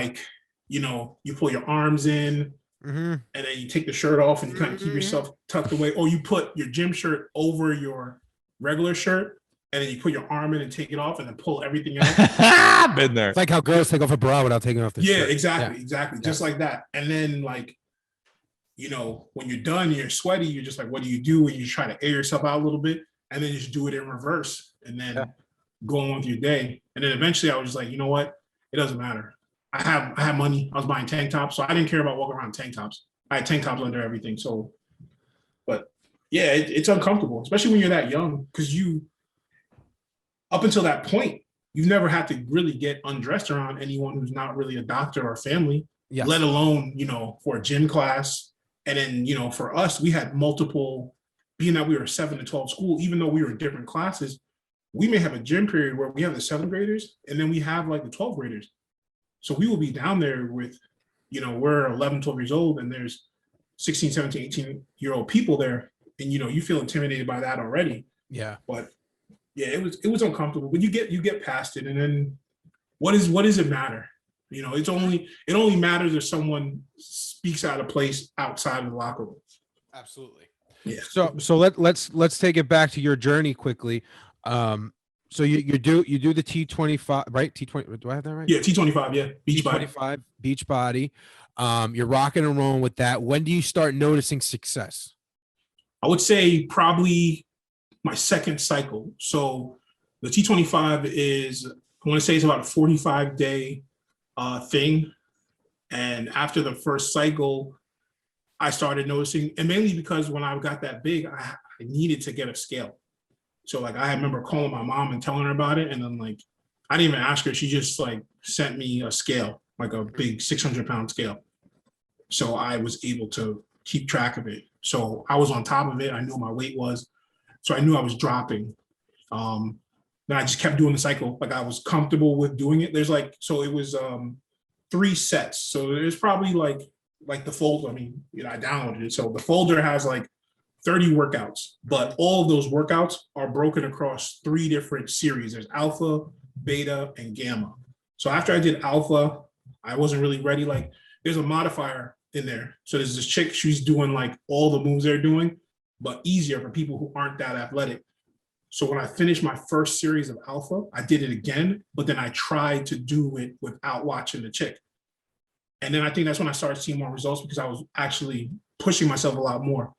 you pull your arms in. Mm-hmm. And then you take the shirt off and you kind of keep yourself tucked away, or you put your gym shirt over your regular shirt, and then you put your arm in and take it off, and then pull everything out. Been there. It's like how girls take off a bra without taking off the shirt. Exactly, just Yeah. like that. And then when you're done, you're sweaty. You're just like, what do? And you try to air yourself out a little bit, and then you just do it in reverse, and then go on with your day. And then eventually, I was just like, you know what? It doesn't matter. I had money. I was buying tank tops, so I didn't care about walking around in tank tops. I had tank tops under everything. So, but yeah, it's uncomfortable, especially when you're that young, because up until that point, you've never had to really get undressed around anyone who's not really a doctor or family, let alone, for a gym class. And then, for us, we had multiple, being that we were 7 to 12 school, even though we were in different classes, we may have a gym period where we have the 7th graders, and then we have like the 12th graders. So we will be down there with, we're 11, 12 years old, and there's 16, 17, 18-year-old people there. And, you feel intimidated by that already. Yeah. But yeah, it was uncomfortable, but you get past it. And then what does it matter? It only matters if someone speaks out of place outside of the locker room. Absolutely. Yeah. So let's take it back to your journey quickly. So you do the T25, right? T20, do I have that right? Yeah, T25, yeah. Beach body. T25 beach body. You're rocking and rolling with that. When do you start noticing success? I would say probably my second cycle. So the T25 is, I want to say it's about a 45-day thing. And after the first cycle, I started noticing, and mainly because when I got that big, I needed to get a scale. So like I remember calling my mom and telling her about it, and then like I didn't even ask her. She just like sent me a scale, like a big 600-pound scale. So I was able to keep track of it. So I was on top of it. I knew what my weight was. So I knew I was dropping. Then I just kept doing the cycle. Like I was comfortable with doing it. There's like, so it was 3 sets. So there's probably like the folder. I mean, I downloaded it. So the folder has like 30 workouts, but all of those workouts are broken across 3 different series. There's alpha, beta, and gamma. So after I did alpha, I wasn't really ready. Like there's a modifier in there. So there's this chick, she's doing like all the moves they're doing, but easier for people who aren't that athletic. So when I finished my first series of alpha, I did it again, but then I tried to do it without watching the chick. And then I think that's when I started seeing more results because I was actually pushing myself a lot more.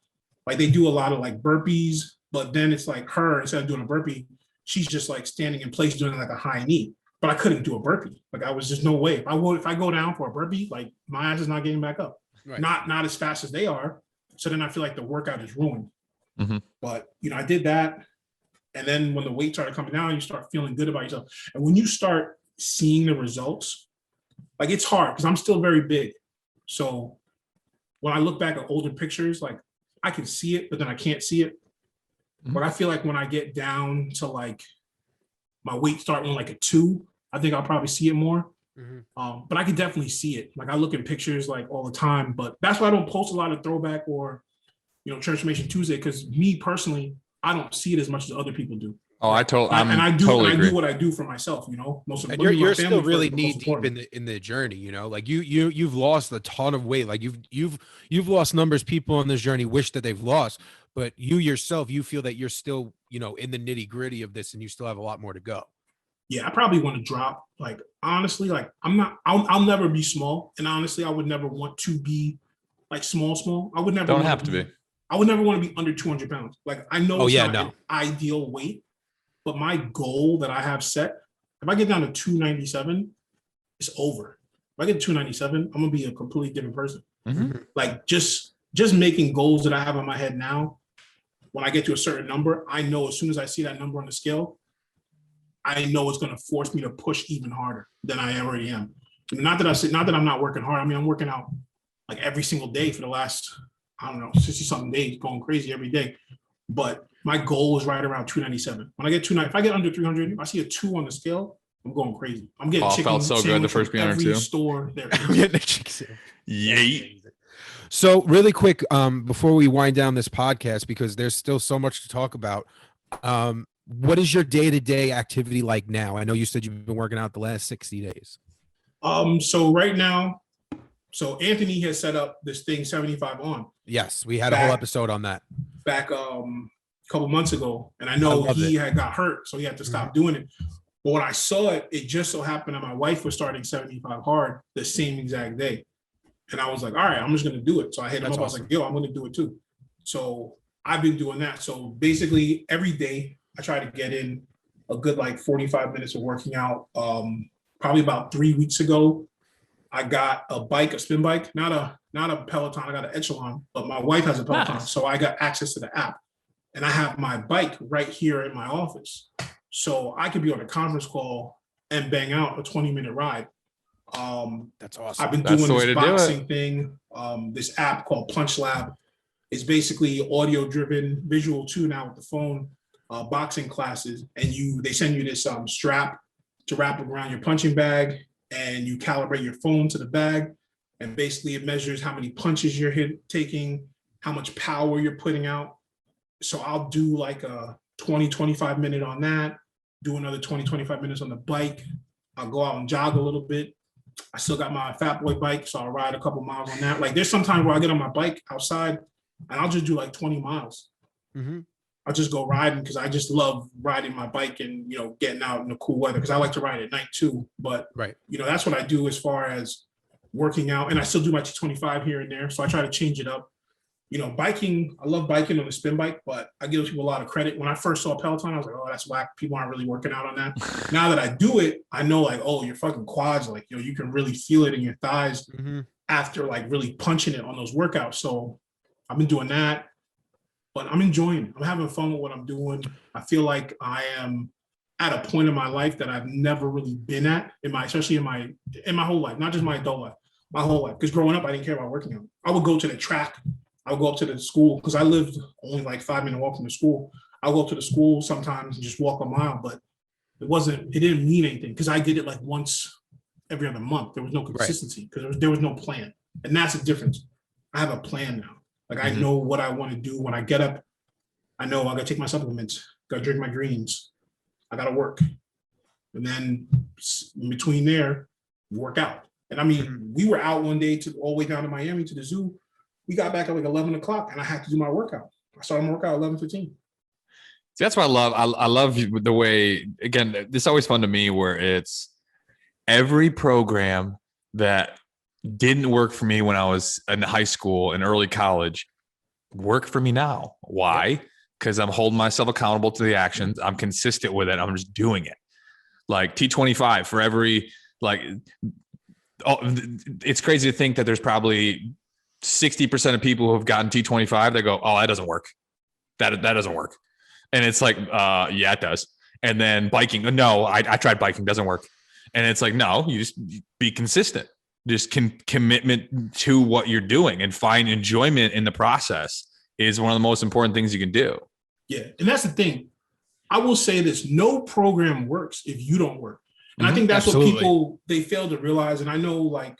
Like they do a lot of like burpees, but then it's like her, instead of doing a burpee, she's just like standing in place doing like a high knee. But I couldn't do a burpee. Like I was just no way. If I go down for a burpee, like my ass is not getting back up. Right. Not as fast as they are. So then I feel like the workout is ruined. Mm-hmm. But I did that. And then when the weight started coming down, you start feeling good about yourself. And when you start seeing the results, like it's hard because I'm still very big. So when I look back at older pictures, like I can see it, but then I can't see it. Mm-hmm. But I feel like when I get down to like my weight starting like a 2, I think I'll probably see it more. Mm-hmm. But I can definitely see it. Like I look at pictures like all the time, but that's why I don't post a lot of throwback or, Transformation Tuesday, because me personally, I don't see it as much as other people do. Oh, I do what I do for myself, most of and you're still really knee deep in the journey, like you've lost a ton of weight. Like you've lost numbers people on this journey wish that they've lost, but you yourself, you feel that you're still, in the nitty gritty of this and you still have a lot more to go. Yeah, I probably want to drop, like, honestly, like I'll never be small. And honestly, I would never want to be like small. I would never don't have to be. I would never want to be under 200 pounds. Like I know it's not an ideal weight, but my goal that I have set, if I get down to 297, it's over. If I get to 297, I'm gonna be a completely different person. Mm-hmm. Like just making goals that I have in my head now, when I get to a certain number, I know as soon as I see that number on the scale, I know it's gonna force me to push even harder than I already am. Not that I'm not working hard. I mean, I'm working out like every single day for the last, 60-something days, going crazy every day. But my goal is right around 297. When I get if I get under 300, if I see a 2 on the scale, I'm going crazy. I'm getting chicken. Felt so good the first being under 2. Store there. Yay. So really quick, before we wind down this podcast, because there's still so much to talk about. What is your day-to-day activity like now? I know you said you've been working out the last 60 days. So right now, Anthony has set up this thing 75 on. Yes, we had a whole episode on that. Back a couple months ago. And I know he had got hurt, so he had to stop doing it. But when I saw it, it just so happened that my wife was starting 75 hard the same exact day. And I was like, all right, I'm just going to do it. So I hit him up. Awesome. I was like, yo, I'm going to do it too. So I've been doing that. So basically every day I try to get in a good like 45 minutes of working out. Probably about 3 weeks ago, I got a spin bike, not a Peloton. I got an Echelon, but my wife has a Peloton. Nice. So I got access to the app and I have my bike right here in my office. So I could be on a conference call and bang out a 20-minute ride. That's awesome. I've been doing this boxing thing. This app called Punch Lab is basically audio driven, visual too now with the phone, boxing classes. And they send you this strap to wrap around your punching bag, and you calibrate your phone to the bag. And basically it measures how many punches you're taking, how much power you're putting out. So I'll do like a 20-25 minute on that, do another 20-25 minutes on the bike. I'll go out and jog a little bit. I still got my Fat Boy bike, so I'll ride a couple miles on that. Like there's sometimes where I get on my bike outside and I'll just do like 20 miles. Mm-hmm. I'll just go riding because I just love riding my bike and, getting out in the cool weather because I like to ride at night too. But, that's what I do as far as working out. And I still do my T25 here and there. So I try to change it up. Biking, I love biking on the spin bike, but I give people a lot of credit. When I first saw Peloton, I was like, oh, that's whack. People aren't really working out on that. Now that I do it, I know like, oh, your fucking quads, like, you can really feel it in your thighs after like really punching it on those workouts. So I've been doing that. but I'm enjoying it. I'm having fun with what I'm doing. I feel like I am at a point in my life that I've never really been at especially in my whole life, not just my adult life, my whole life. Because growing up, I didn't care about working out. I would go to the track. I would go up to the school because I lived only like 5-minute walk from the school. I would go up to the school sometimes and just walk a mile, but it didn't mean anything because I did it like once every other month. There was no consistency because there was no plan. And that's the difference. I have a plan now. Like I know what I want to do. When I get up, I know I got to take my supplements, got to drink my greens. I got to work. And then in between there, work out. And I mean, we were out one day all the way down to Miami to the zoo. We got back at like 11 o'clock and I had to do my workout. I started my workout at 11:15. See, that's what I love. I love the way, again, this is always fun to me where it's every program that didn't work for me when I was in high school and early college work for me now. Why? Because I'm holding myself accountable to the actions. I'm consistent with it. I'm just doing it. Like T25 for every, like, it's crazy to think that there's probably 60% of people who have gotten T25 that go, oh, that doesn't work. That doesn't work. And it's like, yeah, it does. And then biking, no, I tried biking, doesn't work. And it's like, no, you just be consistent. Just commitment to what you're doing and find enjoyment in the process is one of the most important things you can do. Yeah. And that's the thing. I will say this, no program works if you don't work. And I think that's what people, they fail to realize. And I know like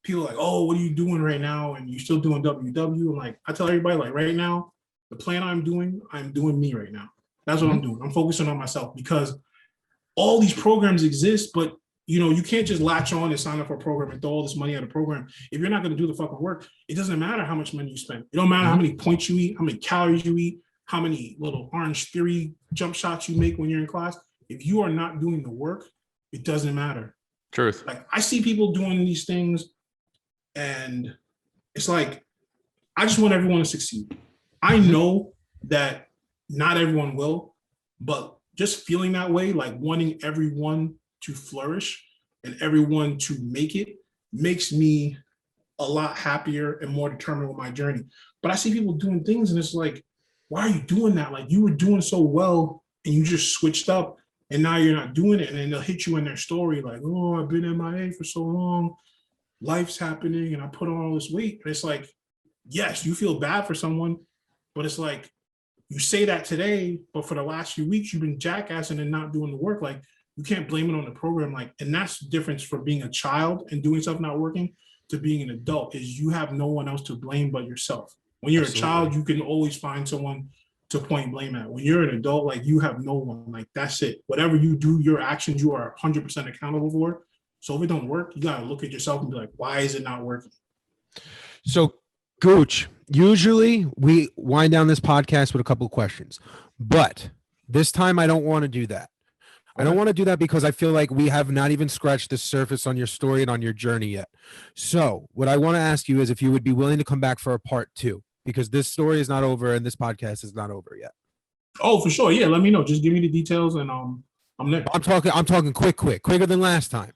people are like, oh, what are you doing right now? And you're still doing WW. And like, I tell everybody like right now, the plan I'm doing me right now. That's what I'm doing. I'm focusing on myself because all these programs exist, but you know, you can't just latch on and sign up for a program and throw all this money at a program. If you're not going to do the fucking work, it doesn't matter how much money you spend. It don't matter how many points you eat, how many calories you eat, how many little Orange Theory jump shots you make when you're in class. If you are not doing the work, it doesn't matter. Truth. Like I see people doing these things and it's like, I just want everyone to succeed. I know that not everyone will, but just feeling that way, like wanting everyone to flourish and everyone to make it makes me a lot happier and more determined with my journey. But I see people doing things and it's like, why are you doing that? Like you were doing so well and you just switched up and now you're not doing it. And then they'll hit you in their story like, oh, I've been MIA for so long. Life's happening and I put on all this weight. And it's like, yes, you feel bad for someone, but it's like, you say that today, but for the last few weeks, you've been jackassing and not doing the work. Like you can't blame it on the program. Like, and that's the difference from being a child and doing stuff not working to being an adult is you have no one else to blame but yourself. When you're a child, you can always find someone to point blame at. When you're an adult, like you have no one, like that's it. Whatever you do, your actions, you are 100% accountable for. So if it don't work, you got to look at yourself and be like, why is it not working? So Gooch, usually we wind down this podcast with a couple of questions, but this time I don't want to do that. I don't want to do that because I feel like we have not even scratched the surface on your story and on your journey yet. So what I want to ask you is if you would be willing to come back for a part 2, because this story is not over and this podcast is not over yet. Oh, for sure. Yeah. Let me know. Just give me the details and I'm there. I'm talking quicker than last time.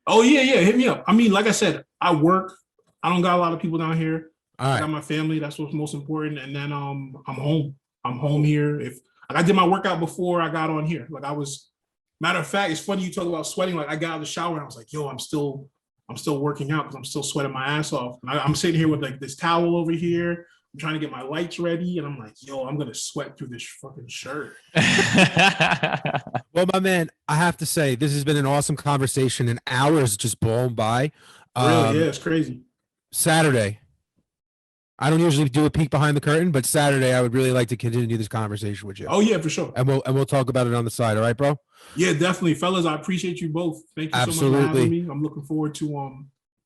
Oh yeah. Hit me up. I mean, like I said, I work. I don't got a lot of people down here. All right. I got my family. That's what's most important. And then I'm home. I'm home here. If I did my workout before I got on here. Like I was, matter of fact, it's funny you talk about sweating. Like I got out of the shower and I was like, yo, I'm still working out because I'm still sweating my ass off. And I'm sitting here with like this towel over here. I'm trying to get my lights ready. And I'm like, yo, I'm going to sweat through this fucking shirt. Well, my man, I have to say, this has been an awesome conversation and hours just blown by. Really? Yeah, it's crazy. Saturday. I don't usually do a peek behind the curtain, but Saturday I would really like to continue this conversation with you. Oh yeah, for sure. And we'll talk about it on the side. All right, bro? Yeah, definitely. Fellas, I appreciate you both. Thank you so much for having me. I'm looking forward to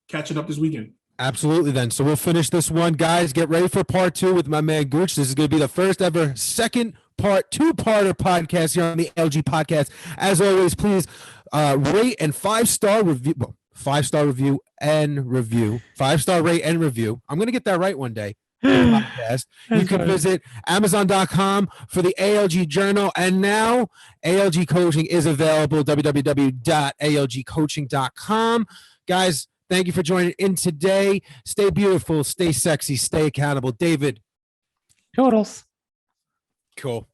catching up this weekend. Absolutely then. So we'll finish this one. Guys, get ready for part 2 with my man Gooch. This is going to be the first ever second part, 2-parter podcast here on the ALG podcast. As always, please rate and 5-star review. Well, 5-star review and review. 5-star rate and review. I'm going to get that right one day. Podcast. You can visit Amazon.com for the ALG Journal. And now ALG Coaching is available. www.algcoaching.com. Guys, thank you for joining in today. Stay beautiful, stay sexy, stay accountable. David. Toodles. Cool.